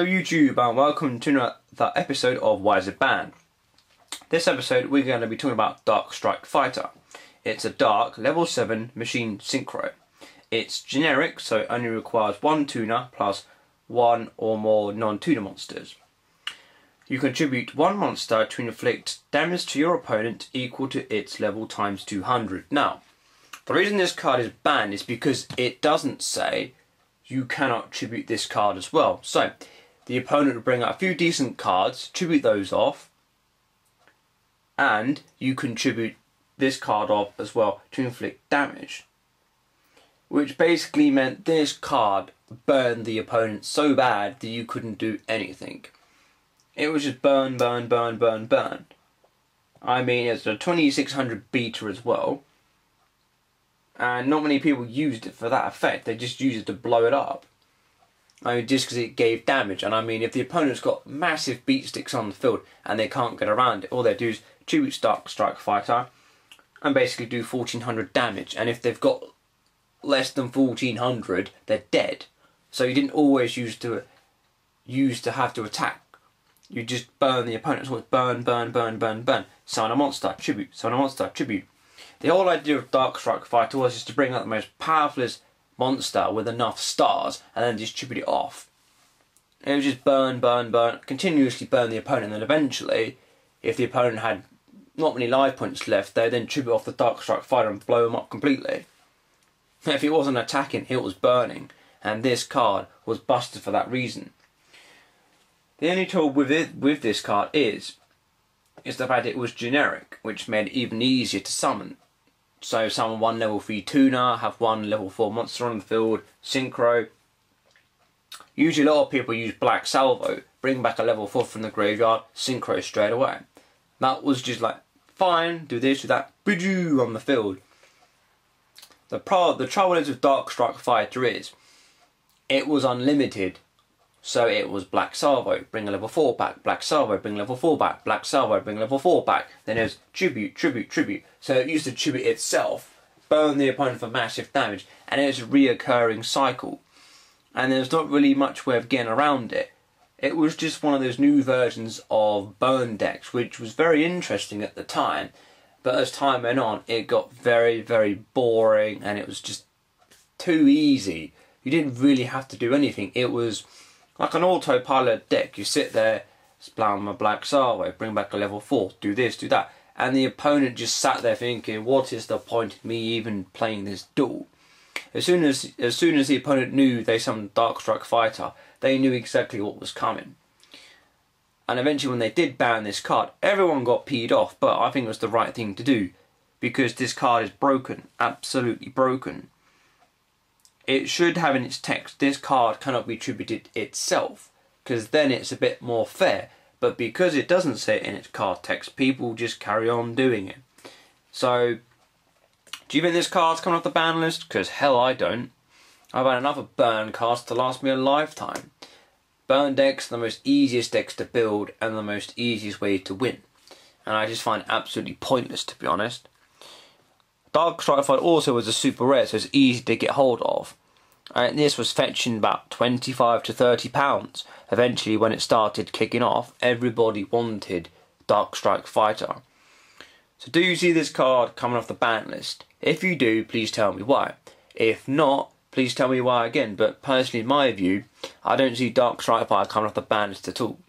Hello YouTube and welcome to another episode of Why Is It Banned? This episode we're going to be talking about Dark Strike Fighter. It's a dark level 7 machine synchro. It's generic, so it only requires one tuner plus one or more non-tuner monsters. You contribute one monster to inflict damage to your opponent equal to its level times 200. Now, the reason this card is banned is because it doesn't say you cannot tribute this card as well. So, the opponent will bring out a few decent cards, tribute those off, and you contribute this card off as well to inflict damage. Which basically meant this card burned the opponent so bad that you couldn't do anything. It was just burn, burn, burn, burn, burn. I mean, it's a 2600 beta as well. And not many people used it for that effect, they just used it to blow it up. I mean, just because it gave damage. And I mean, if the opponent's got massive beat sticks on the field and they can't get around it, all they do is tribute Dark Strike Fighter and basically do 1400 damage. And if they've got less than 1400, they're dead. So you didn't always use to have to attack. You just burn the opponent. So it's burn, burn, burn, burn, burn. Summon a monster, tribute. Summon a monster, tribute. The whole idea of Dark Strike Fighter was just to bring out the most powerful monster with enough stars and then distribute it off. It was just burn, burn, burn, continuously burn the opponent, and then eventually, if the opponent had not many life points left, they then tribute off the Dark Strike Fighter and blow him up completely. If it wasn't attacking, it was burning, and this card was busted for that reason. The only trouble with this card is the fact it was generic, which made it even easier to summon. So summon one level 3 tuner, have one level 4 monster on the field, synchro. Usually a lot of people use Black Salvo, bring back a level 4 from the graveyard, synchro straight away. That was just like, fine, do this, do that, bidoo on the field. The trouble is with Dark Strike Fighter is, it was unlimited. So it was Black Salvo, bring a level 4 back, Black Salvo, bring level 4 back, Black Salvo, bring level 4 back. Then it was tribute, tribute, tribute. So it used to tribute itself, burn the opponent for massive damage, and it was a reoccurring cycle. And there's not really much way of getting around it. It was just one of those new versions of burn decks, which was very interesting at the time. But as time went on, it got very, very boring, and it was just too easy. You didn't really have to do anything. It was like an autopilot deck. You sit there, spam a Black Salvo, bring back a level 4, do this, do that. And the opponent just sat there thinking, what is the point of me even playing this duel? As soon as the opponent knew they summoned Dark Strike Fighter, they knew exactly what was coming. And eventually when they did ban this card, everyone got peed off, but I think it was the right thing to do. Because this card is broken, absolutely broken. It should have in its text, this card cannot be tributed itself, because then it's a bit more fair. But because it doesn't say it in its card text, people just carry on doing it. So, do you think this card's coming off the ban list? Because hell, I don't. I've had enough of burn cards to last me a lifetime. Burn decks are the most easiest decks to build and the most easiest way to win. And I just find it absolutely pointless, to be honest. Dark Strike Fighter also was a super rare, so it's easy to get hold of. And this was fetching about £25 to £30. Eventually, when it started kicking off, everybody wanted Dark Strike Fighter. So do you see this card coming off the ban list? If you do, please tell me why. If not, please tell me why again. But personally, in my view, I don't see Dark Strike Fighter coming off the ban list at all.